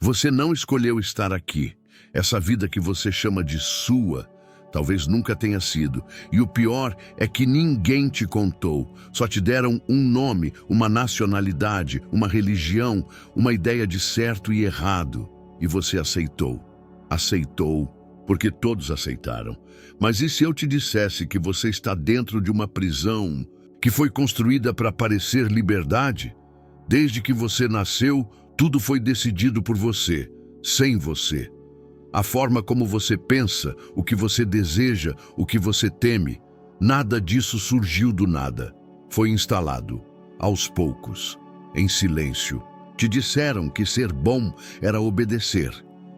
Você não escolheu estar aqui. Essa vida que você chama de sua, talvez nunca tenha sido. E o pior é que ninguém te contou. Só te deram um nome, uma nacionalidade, uma religião, uma ideia de certo e errado. E você aceitou. Aceitou, porque todos aceitaram. Mas e se eu te dissesse que você está dentro de uma prisão que foi construída para parecer liberdade? Desde que você nasceu, tudo foi decidido por você, sem você. A forma como você pensa, o que você deseja, o que você teme, nada disso surgiu do nada. Foi instalado, aos poucos, em silêncio. Te disseram que ser bom era obedecer,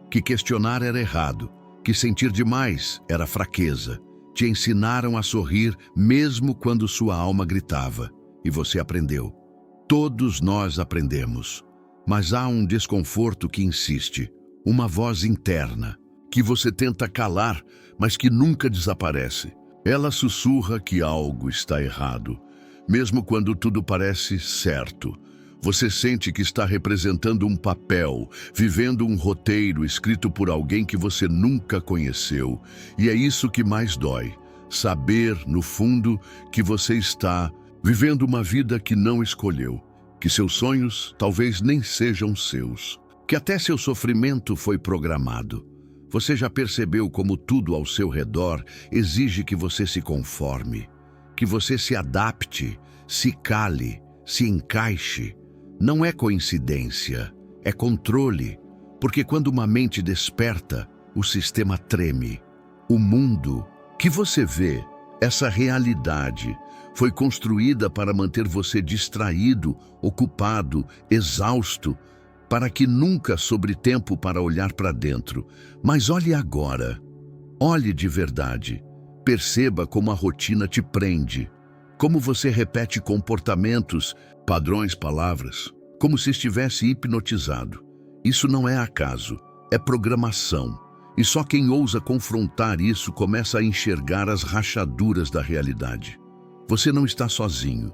que questionar era errado, que sentir demais era fraqueza. Te ensinaram a sorrir mesmo quando sua alma gritava, e você aprendeu. Todos nós aprendemos, mas há um desconforto que insiste, uma voz interna, que você tenta calar, mas que nunca desaparece. Ela sussurra que algo está errado, mesmo quando tudo parece certo. Você sente que está representando um papel, vivendo um roteiro escrito por alguém que você nunca conheceu. E é isso que mais dói, saber, no fundo, que você está vivendo uma vida que não escolheu, que seus sonhos talvez nem sejam seus, que até seu sofrimento foi programado. Você já percebeu como tudo ao seu redor exige que você se conforme, que você se adapte, se cale, se encaixe? Não é coincidência, é controle, porque quando uma mente desperta, o sistema treme. O mundo que você vê, essa realidade, foi construída para manter você distraído, ocupado, exausto, para que nunca sobre tempo para olhar para dentro. Mas olhe agora, olhe de verdade, perceba como a rotina te prende, como você repete comportamentos, padrões, palavras, como se estivesse hipnotizado. Isso não é acaso, é programação. E só quem ousa confrontar isso começa a enxergar as rachaduras da realidade. Você não está sozinho.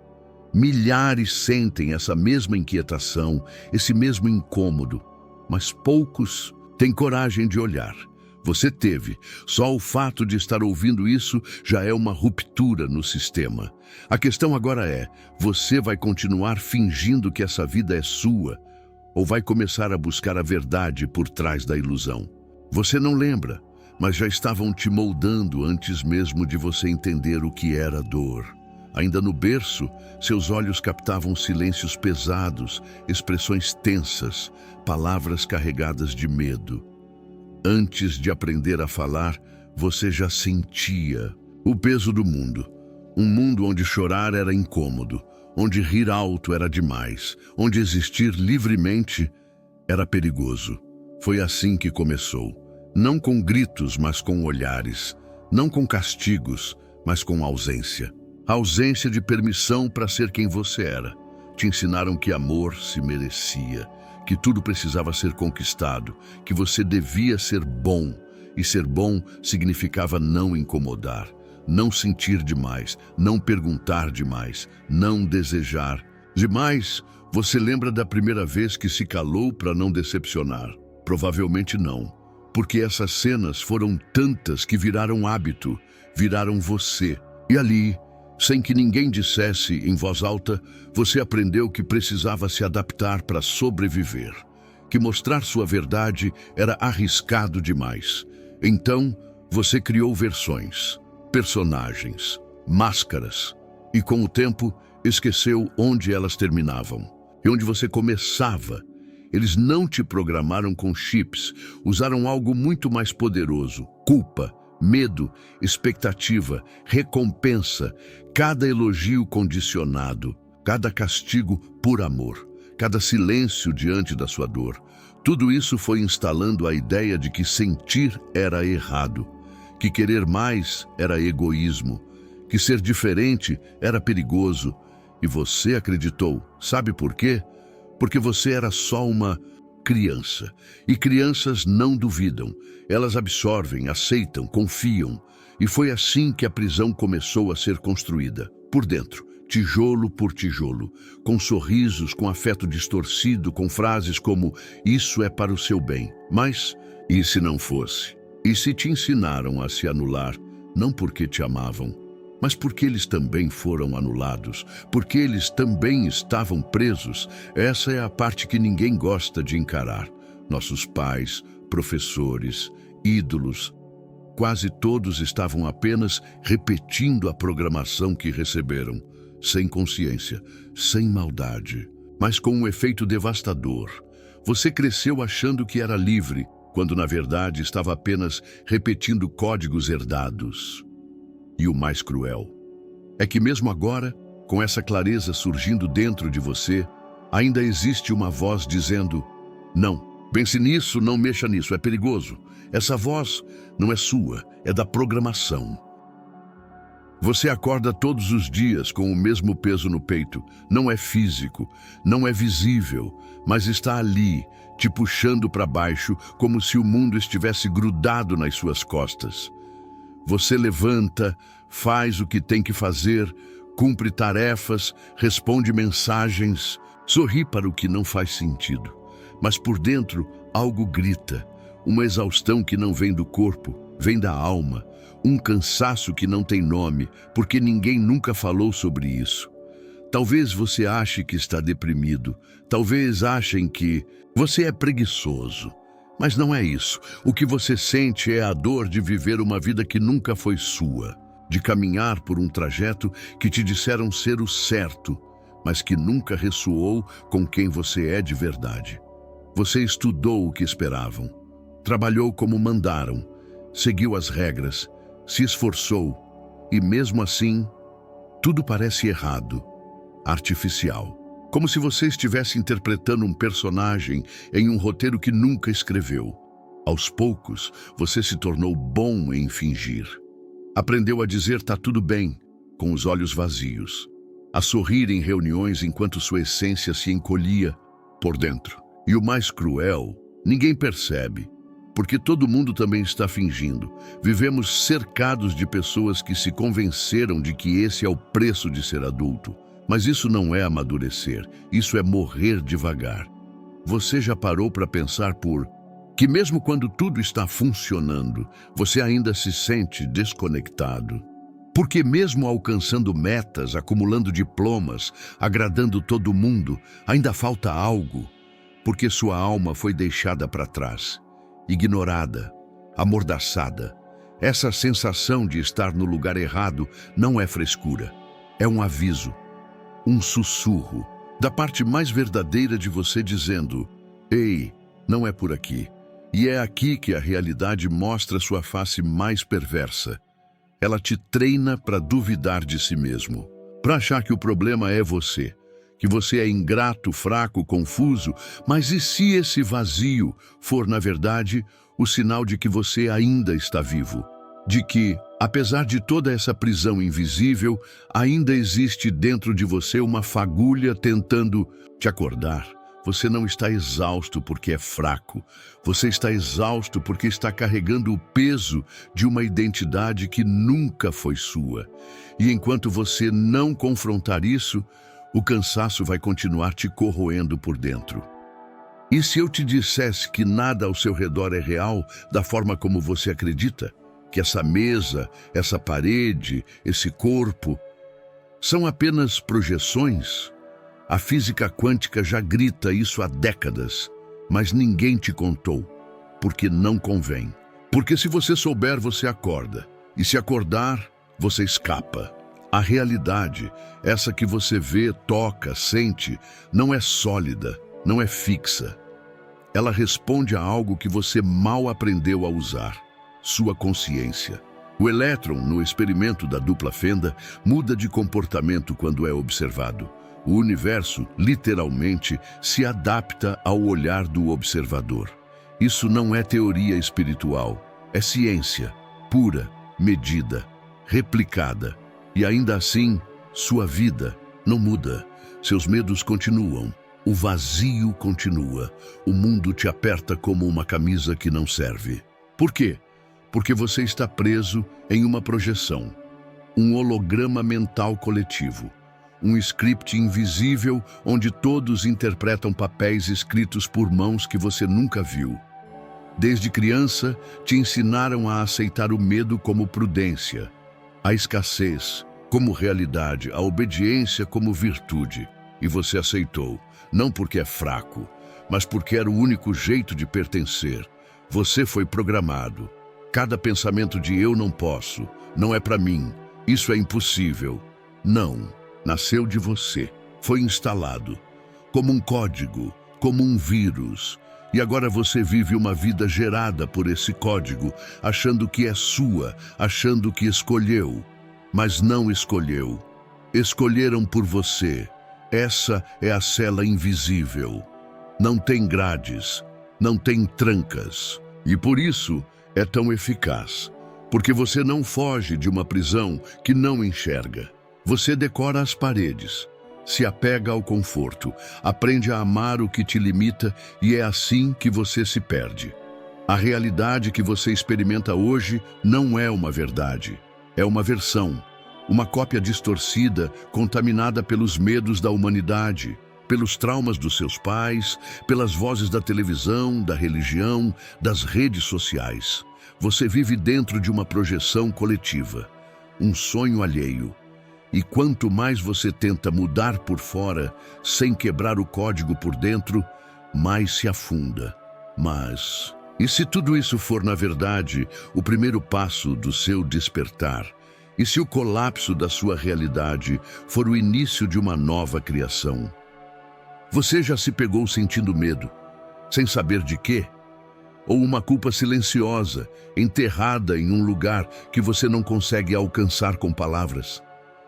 Milhares sentem essa mesma inquietação, esse mesmo incômodo, mas poucos têm coragem de olhar. Você teve. Só o fato de estar ouvindo isso já é uma ruptura no sistema. A questão agora é, você vai continuar fingindo que essa vida é sua ou vai começar a buscar a verdade por trás da ilusão? Você não lembra, mas já estavam te moldando antes mesmo de você entender o que era dor. Ainda no berço, seus olhos captavam silêncios pesados, expressões tensas, palavras carregadas de medo. Antes de aprender a falar, você já sentia o peso do mundo. Um mundo onde chorar era incômodo, onde rir alto era demais, onde existir livremente era perigoso. Foi assim que começou. Não com gritos, mas com olhares. Não com castigos, mas com ausência. A ausência de permissão para ser quem você era. Te ensinaram que amor se merecia, que tudo precisava ser conquistado, que você devia ser bom, e ser bom significava não incomodar, não sentir demais, não perguntar demais, não desejar demais. Você lembra da primeira vez que se calou para não decepcionar? Provavelmente não, porque essas cenas foram tantas que viraram hábito, viraram você. E ali, sem que ninguém dissesse em voz alta, você aprendeu que precisava se adaptar para sobreviver, que mostrar sua verdade era arriscado demais. Então, você criou versões, personagens, máscaras, e com o tempo esqueceu onde elas terminavam e onde você começava. Eles não te programaram com chips, usaram algo muito mais poderoso: culpa, medo, expectativa, recompensa, cada elogio condicionado, cada castigo por amor, cada silêncio diante da sua dor. Tudo isso foi instalando a ideia de que sentir era errado, que querer mais era egoísmo, que ser diferente era perigoso. E você acreditou. Sabe por quê? Porque você era só uma criança. E crianças não duvidam. Elas absorvem, aceitam, confiam. E foi assim que a prisão começou a ser construída, por dentro, tijolo por tijolo, com sorrisos, com afeto distorcido, com frases como "isso é para o seu bem". Mas, e se não fosse? E se te ensinaram a se anular, não porque te amavam, mas porque eles também foram anulados, porque eles também estavam presos? Essa é a parte que ninguém gosta de encarar. Nossos pais, professores, ídolos, quase todos estavam apenas repetindo a programação que receberam, sem consciência, sem maldade, mas com um efeito devastador. Você cresceu achando que era livre, quando na verdade estava apenas repetindo códigos herdados. E o mais cruel é que mesmo agora, com essa clareza surgindo dentro de você, ainda existe uma voz dizendo: não, pense nisso, não mexa nisso, é perigoso. Essa voz não é sua, é da programação. Você acorda todos os dias com o mesmo peso no peito. Não é físico, não é visível, mas está ali, te puxando para baixo, como se o mundo estivesse grudado nas suas costas. Você levanta, faz o que tem que fazer, cumpre tarefas, responde mensagens, sorri para o que não faz sentido. Mas por dentro, algo grita, uma exaustão que não vem do corpo, vem da alma, um cansaço que não tem nome, porque ninguém nunca falou sobre isso. Talvez você ache que está deprimido, talvez achem que você é preguiçoso. Mas não é isso. O que você sente é a dor de viver uma vida que nunca foi sua, de caminhar por um trajeto que te disseram ser o certo, mas que nunca ressoou com quem você é de verdade. Você estudou o que esperavam, trabalhou como mandaram, seguiu as regras, se esforçou, e mesmo assim, tudo parece errado, artificial. Como se você estivesse interpretando um personagem em um roteiro que nunca escreveu. Aos poucos, você se tornou bom em fingir. Aprendeu a dizer "tá tudo bem", com os olhos vazios. A sorrir em reuniões enquanto sua essência se encolhia por dentro. E o mais cruel, ninguém percebe, porque todo mundo também está fingindo. Vivemos cercados de pessoas que se convenceram de que esse é o preço de ser adulto. Mas isso não é amadurecer, isso é morrer devagar. Você já parou para pensar que mesmo quando tudo está funcionando, você ainda se sente desconectado? Porque mesmo alcançando metas, acumulando diplomas, agradando todo mundo, ainda falta algo, porque sua alma foi deixada para trás, ignorada, amordaçada. Essa sensação de estar no lugar errado não é frescura, é um aviso. Um sussurro da parte mais verdadeira de você dizendo: ei, não é por aqui. E é aqui que a realidade mostra sua face mais perversa. Ela te treina para duvidar de si mesmo, para achar que o problema é você, que você é ingrato, fraco, confuso. Mas e se esse vazio for, na verdade, o sinal de que você ainda está vivo? De que, apesar de toda essa prisão invisível, ainda existe dentro de você uma fagulha tentando te acordar. Você não está exausto porque é fraco. Você está exausto porque está carregando o peso de uma identidade que nunca foi sua. E enquanto você não confrontar isso, o cansaço vai continuar te corroendo por dentro. E se eu te dissesse que nada ao seu redor é real da forma como você acredita? Que essa mesa, essa parede, esse corpo são apenas projeções? A física quântica já grita isso há décadas, mas ninguém te contou, porque não convém. Porque se você souber, você acorda, e se acordar, você escapa. A realidade, essa que você vê, toca, sente, não é sólida, não é fixa. Ela responde a algo que você mal aprendeu a usar: sua consciência. O elétron, no experimento da dupla fenda, muda de comportamento quando é observado. O universo, literalmente, se adapta ao olhar do observador. Isso não é teoria espiritual, é ciência, pura, medida, replicada. E ainda assim, sua vida não muda. Seus medos continuam, o vazio continua, o mundo te aperta como uma camisa que não serve. Por quê? Porque você está preso em uma projeção, um holograma mental coletivo, um script invisível onde todos interpretam papéis escritos por mãos que você nunca viu. Desde criança, te ensinaram a aceitar o medo como prudência, a escassez como realidade, a obediência como virtude. E você aceitou, não porque é fraco, mas porque era o único jeito de pertencer. Você foi programado. Cada pensamento de eu não posso, não é para mim, isso é impossível. Não, nasceu de você, foi instalado, como um código, como um vírus. E agora você vive uma vida gerada por esse código, achando que é sua, achando que escolheu. Mas não escolheu. Escolheram por você. Essa é a cela invisível. Não tem grades, não tem trancas. E por isso é tão eficaz. Porque você não foge de uma prisão que não enxerga. Você decora as paredes, se apega ao conforto, aprende a amar o que te limita e é assim que você se perde. A realidade que você experimenta hoje não é uma verdade, é uma versão, uma cópia distorcida, contaminada pelos medos da humanidade, pelos traumas dos seus pais, pelas vozes da televisão, da religião, das redes sociais. Você vive dentro de uma projeção coletiva, um sonho alheio. E quanto mais você tenta mudar por fora, sem quebrar o código por dentro, mais se afunda. Mas, e se tudo isso for, na verdade, o primeiro passo do seu despertar? E se o colapso da sua realidade for o início de uma nova criação? Você já se pegou sentindo medo, sem saber de quê? Ou uma culpa silenciosa, enterrada em um lugar que você não consegue alcançar com palavras?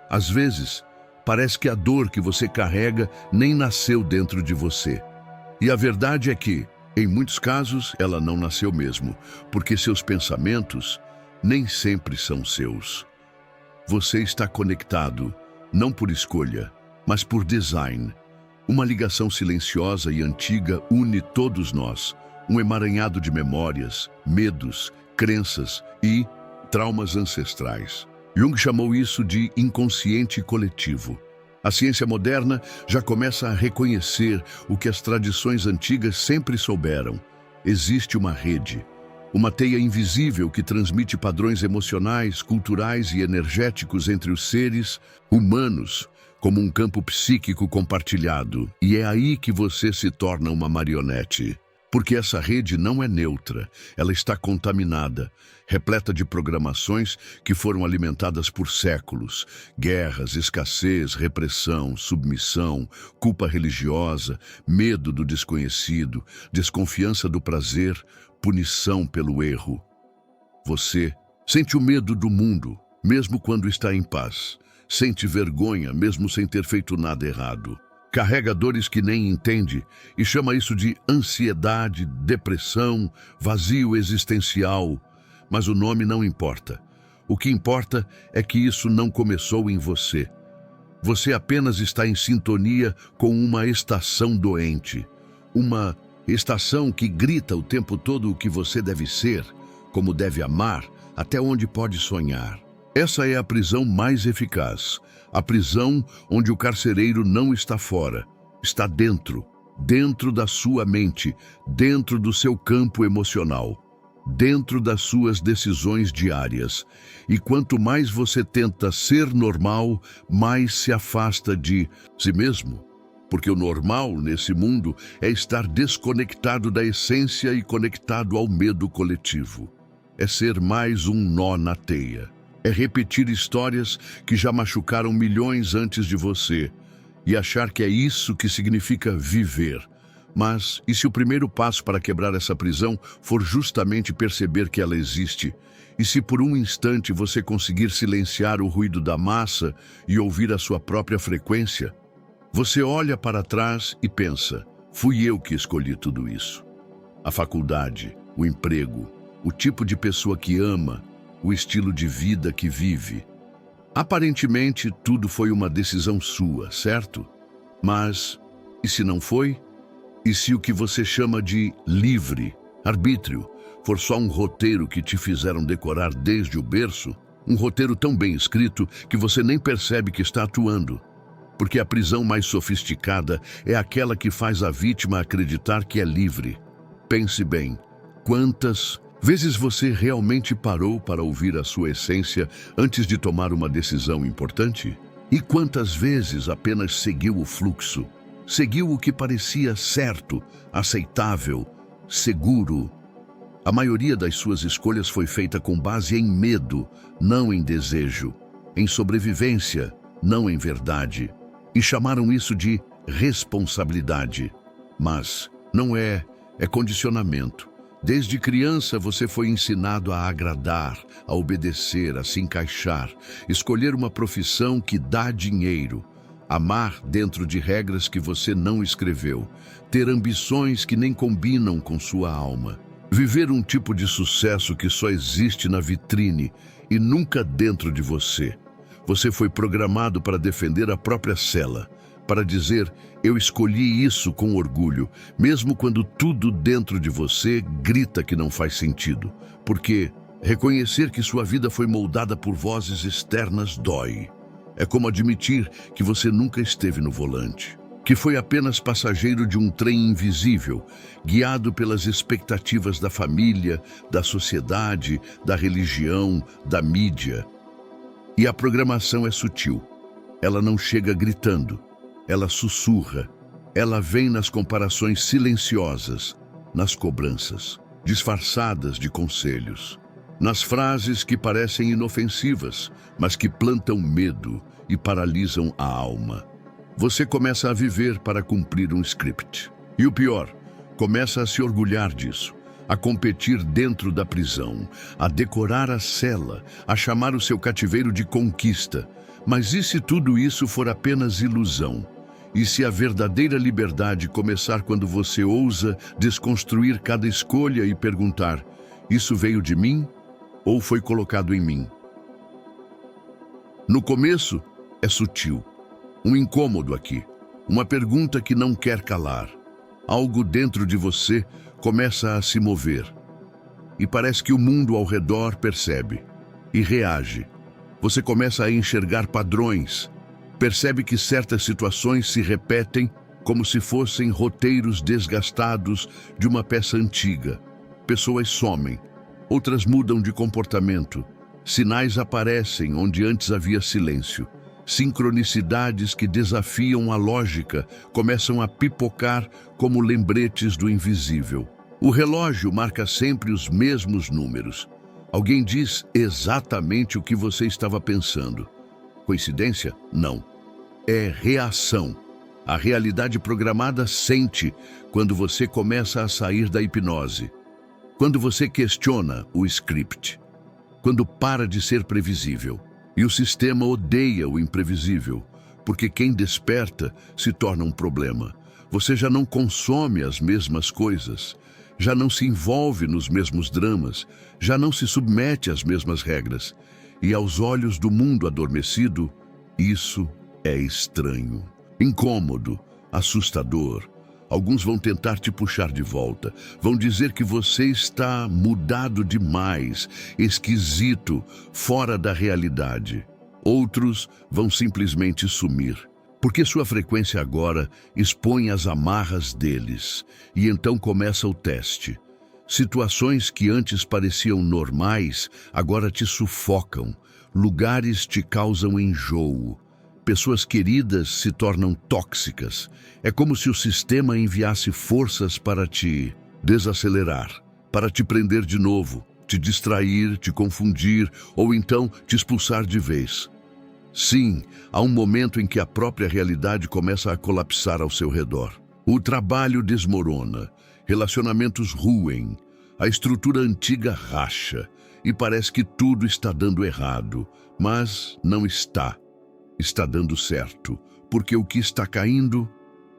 Às vezes, parece que a dor que você carrega nem nasceu dentro de você. E a verdade é que, em muitos casos, ela não nasceu mesmo, porque seus pensamentos nem sempre são seus. Você está conectado, não por escolha, mas por design. Uma ligação silenciosa e antiga une todos nós, um emaranhado de memórias, medos, crenças e traumas ancestrais. Jung chamou isso de inconsciente coletivo. A ciência moderna já começa a reconhecer o que as tradições antigas sempre souberam. Existe uma rede, uma teia invisível que transmite padrões emocionais, culturais e energéticos entre os seres humanos, como um campo psíquico compartilhado. E é aí que você se torna uma marionete. Porque essa rede não é neutra, ela está contaminada, repleta de programações que foram alimentadas por séculos. Guerras, escassez, repressão, submissão, culpa religiosa, medo do desconhecido, desconfiança do prazer, punição pelo erro. Você sente o medo do mundo, mesmo quando está em paz. Sente vergonha, mesmo sem ter feito nada errado. Carrega dores que nem entende e chama isso de ansiedade, depressão, vazio existencial. Mas o nome não importa. O que importa é que isso não começou em você. Você apenas está em sintonia com uma estação doente. Uma estação que grita o tempo todo o que você deve ser, como deve amar, até onde pode sonhar. Essa é a prisão mais eficaz. A prisão onde o carcereiro não está fora, está dentro, dentro da sua mente, dentro do seu campo emocional, dentro das suas decisões diárias. E quanto mais você tenta ser normal, mais se afasta de si mesmo. Porque o normal nesse mundo é estar desconectado da essência e conectado ao medo coletivo. É ser mais um nó na teia. É repetir histórias que já machucaram milhões antes de você e achar que é isso que significa viver. Mas, e se o primeiro passo para quebrar essa prisão for justamente perceber que ela existe? E se por um instante você conseguir silenciar o ruído da massa e ouvir a sua própria frequência? Você olha para trás e pensa, fui eu que escolhi tudo isso. A faculdade, o emprego, o tipo de pessoa que ama, o estilo de vida que vive. Aparentemente, tudo foi uma decisão sua, certo? Mas, e se não foi? E se o que você chama de livre, arbítrio, for só um roteiro que te fizeram decorar desde o berço? Um roteiro tão bem escrito que você nem percebe que está atuando. Porque a prisão mais sofisticada é aquela que faz a vítima acreditar que é livre. Pense bem, quantas vezes você realmente parou para ouvir a sua essência antes de tomar uma decisão importante? E quantas vezes apenas seguiu o fluxo? Seguiu o que parecia certo, aceitável, seguro? A maioria das suas escolhas foi feita com base em medo, não em desejo, em sobrevivência, não em verdade. E chamaram isso de responsabilidade. Mas não é condicionamento. Desde criança você foi ensinado a agradar, a obedecer, a se encaixar, escolher uma profissão que dá dinheiro, amar dentro de regras que você não escreveu, ter ambições que nem combinam com sua alma, viver um tipo de sucesso que só existe na vitrine e nunca dentro de você. Você foi programado para defender a própria cela, para dizer, eu escolhi isso com orgulho, mesmo quando tudo dentro de você grita que não faz sentido. Porque reconhecer que sua vida foi moldada por vozes externas dói. É como admitir que você nunca esteve no volante, que foi apenas passageiro de um trem invisível, guiado pelas expectativas da família, da sociedade, da religião, da mídia. E a programação é sutil. Ela não chega gritando. Ela sussurra. Ela vem nas comparações silenciosas, nas cobranças, disfarçadas de conselhos, nas frases que parecem inofensivas, mas que plantam medo e paralisam a alma. Você começa a viver para cumprir um script. E o pior, começa a se orgulhar disso, a competir dentro da prisão, a decorar a cela, a chamar o seu cativeiro de conquista. Mas e se tudo isso for apenas ilusão? E se a verdadeira liberdade começar quando você ousa desconstruir cada escolha e perguntar, isso veio de mim ou foi colocado em mim? No começo, é sutil. Um incômodo aqui, uma pergunta que não quer calar. Algo dentro de você começa a se mover. E parece que o mundo ao redor percebe e reage. Você começa a enxergar padrões. Percebe que certas situações se repetem como se fossem roteiros desgastados de uma peça antiga. Pessoas somem, outras mudam de comportamento. Sinais aparecem onde antes havia silêncio. Sincronicidades que desafiam a lógica começam a pipocar como lembretes do invisível. O relógio marca sempre os mesmos números. Alguém diz exatamente o que você estava pensando. Coincidência? Não. É reação. A realidade programada sente quando você começa a sair da hipnose. Quando você questiona o script. Quando para de ser previsível. E o sistema odeia o imprevisível, porque quem desperta se torna um problema. Você já não consome as mesmas coisas, já não se envolve nos mesmos dramas, já não se submete às mesmas regras. E aos olhos do mundo adormecido, isso é estranho, incômodo, assustador. Alguns vão tentar te puxar de volta, vão dizer que você está mudado demais, esquisito, fora da realidade. Outros vão simplesmente sumir, porque sua frequência agora expõe as amarras deles. E então começa o teste. Situações que antes pareciam normais, agora te sufocam. Lugares te causam enjoo. Pessoas queridas se tornam tóxicas. É como se o sistema enviasse forças para te desacelerar, para te prender de novo, te distrair, te confundir ou então te expulsar de vez. Sim, há um momento em que a própria realidade começa a colapsar ao seu redor. O trabalho desmorona, relacionamentos ruem, a estrutura antiga racha e parece que tudo está dando errado, mas não está. Está dando certo, porque o que está caindo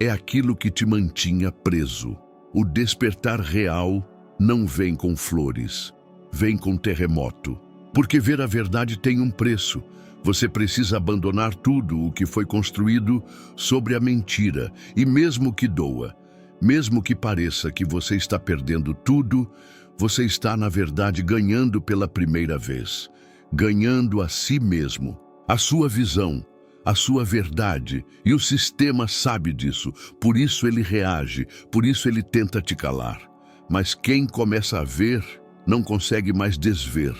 é aquilo que te mantinha preso. O despertar real não vem com flores, vem com terremoto. Porque ver a verdade tem um preço. Você precisa abandonar tudo o que foi construído sobre a mentira. E mesmo que doa, mesmo que pareça que você está perdendo tudo, você está, na verdade, ganhando pela primeira vez. Ganhando a si mesmo. A sua visão, a sua verdade, e o sistema sabe disso, por isso ele reage, por isso ele tenta te calar. Mas quem começa a ver, não consegue mais desver.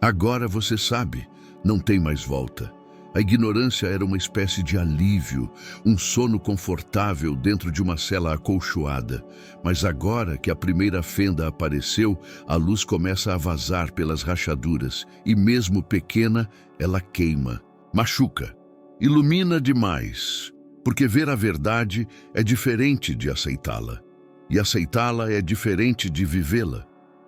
Agora você sabe, não tem mais volta. A ignorância era uma espécie de alívio, um sono confortável dentro de uma cela acolchoada. Mas agora que a primeira fenda apareceu, a luz começa a vazar pelas rachaduras, e mesmo pequena, ela queima, machuca, ilumina demais, porque ver a verdade é diferente de aceitá-la. E aceitá-la é diferente de vivê-la.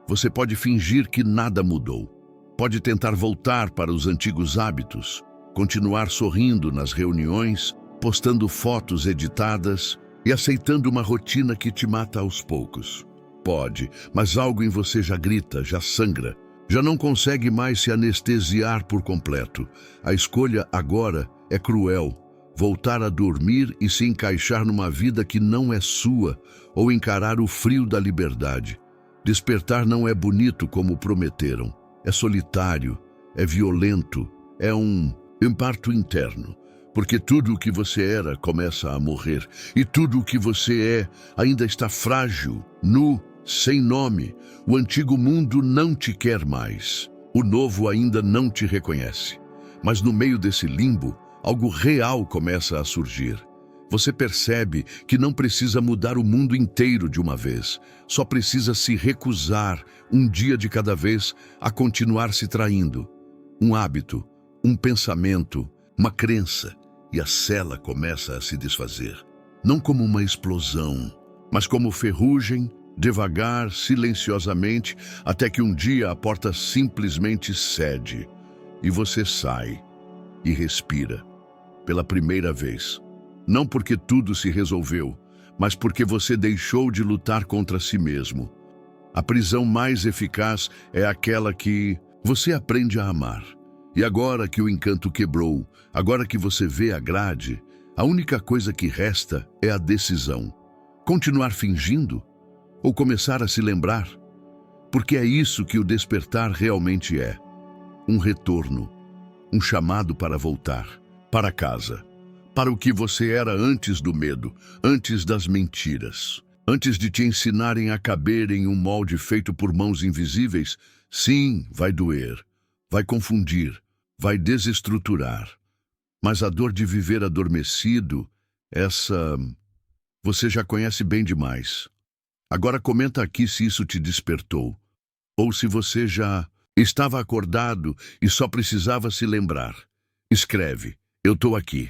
Você pode fingir que nada mudou. Pode tentar voltar para os antigos hábitos, continuar sorrindo nas reuniões, postando fotos editadas e aceitando uma rotina que te mata aos poucos. Pode, mas algo em você já grita, já sangra, já não consegue mais se anestesiar por completo. A escolha agora é cruel. Voltar a dormir e se encaixar numa vida que não é sua, ou encarar o frio da liberdade. Despertar não é bonito como prometeram. É solitário, é violento, é um parto interno. Porque tudo o que você era começa a morrer. E tudo o que você é ainda está frágil, nu, sem nome. O antigo mundo não te quer mais. O novo ainda não te reconhece. Mas no meio desse limbo, algo real começa a surgir. Você percebe que não precisa mudar o mundo inteiro de uma vez. Só precisa se recusar, um dia de cada vez, a continuar se traindo. Um hábito, um pensamento, uma crença, e a cela começa a se desfazer. Não como uma explosão, mas como ferrugem, devagar, silenciosamente, até que um dia a porta simplesmente cede, e você sai e respira. Pela primeira vez. Não porque tudo se resolveu, mas porque você deixou de lutar contra si mesmo. A prisão mais eficaz é aquela que você aprende a amar. E agora que o encanto quebrou, agora que você vê a grade, a única coisa que resta é a decisão. Continuar fingindo? Ou começar a se lembrar? Porque é isso que o despertar realmente é. Um retorno, um chamado para voltar. Para casa, para o que você era antes do medo, antes das mentiras, antes de te ensinarem a caber em um molde feito por mãos invisíveis. Sim, vai doer, vai confundir, vai desestruturar. Mas a dor de viver adormecido, essa você já conhece bem demais. Agora comenta aqui se isso te despertou, ou se você já estava acordado e só precisava se lembrar. Escreve. Eu estou aqui.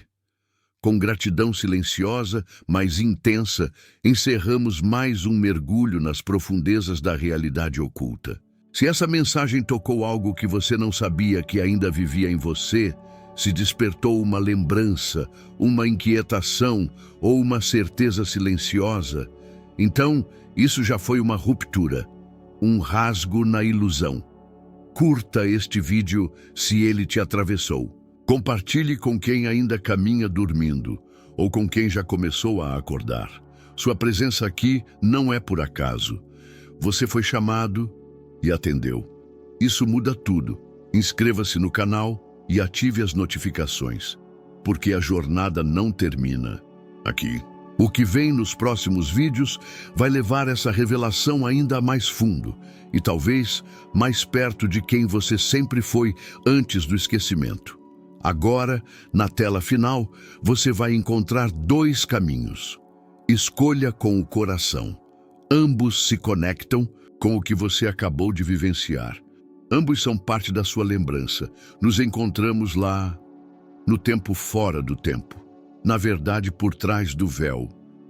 Com gratidão silenciosa, mas intensa, encerramos mais um mergulho nas profundezas da realidade oculta. Se essa mensagem tocou algo que você não sabia que ainda vivia em você, se despertou uma lembrança, uma inquietação ou uma certeza silenciosa, então isso já foi uma ruptura, um rasgo na ilusão. Curta este vídeo se ele te atravessou. Compartilhe com quem ainda caminha dormindo, ou com quem já começou a acordar. Sua presença aqui não é por acaso. Você foi chamado e atendeu. Isso muda tudo. Inscreva-se no canal e ative as notificações, porque a jornada não termina aqui. O que vem nos próximos vídeos vai levar essa revelação ainda mais fundo e talvez mais perto de quem você sempre foi antes do esquecimento. Agora, na tela final, você vai encontrar dois caminhos. Escolha com o coração. Ambos se conectam com o que você acabou de vivenciar. Ambos são parte da sua lembrança. Nos encontramos lá, no tempo fora do tempo. Na verdade, por trás do véu.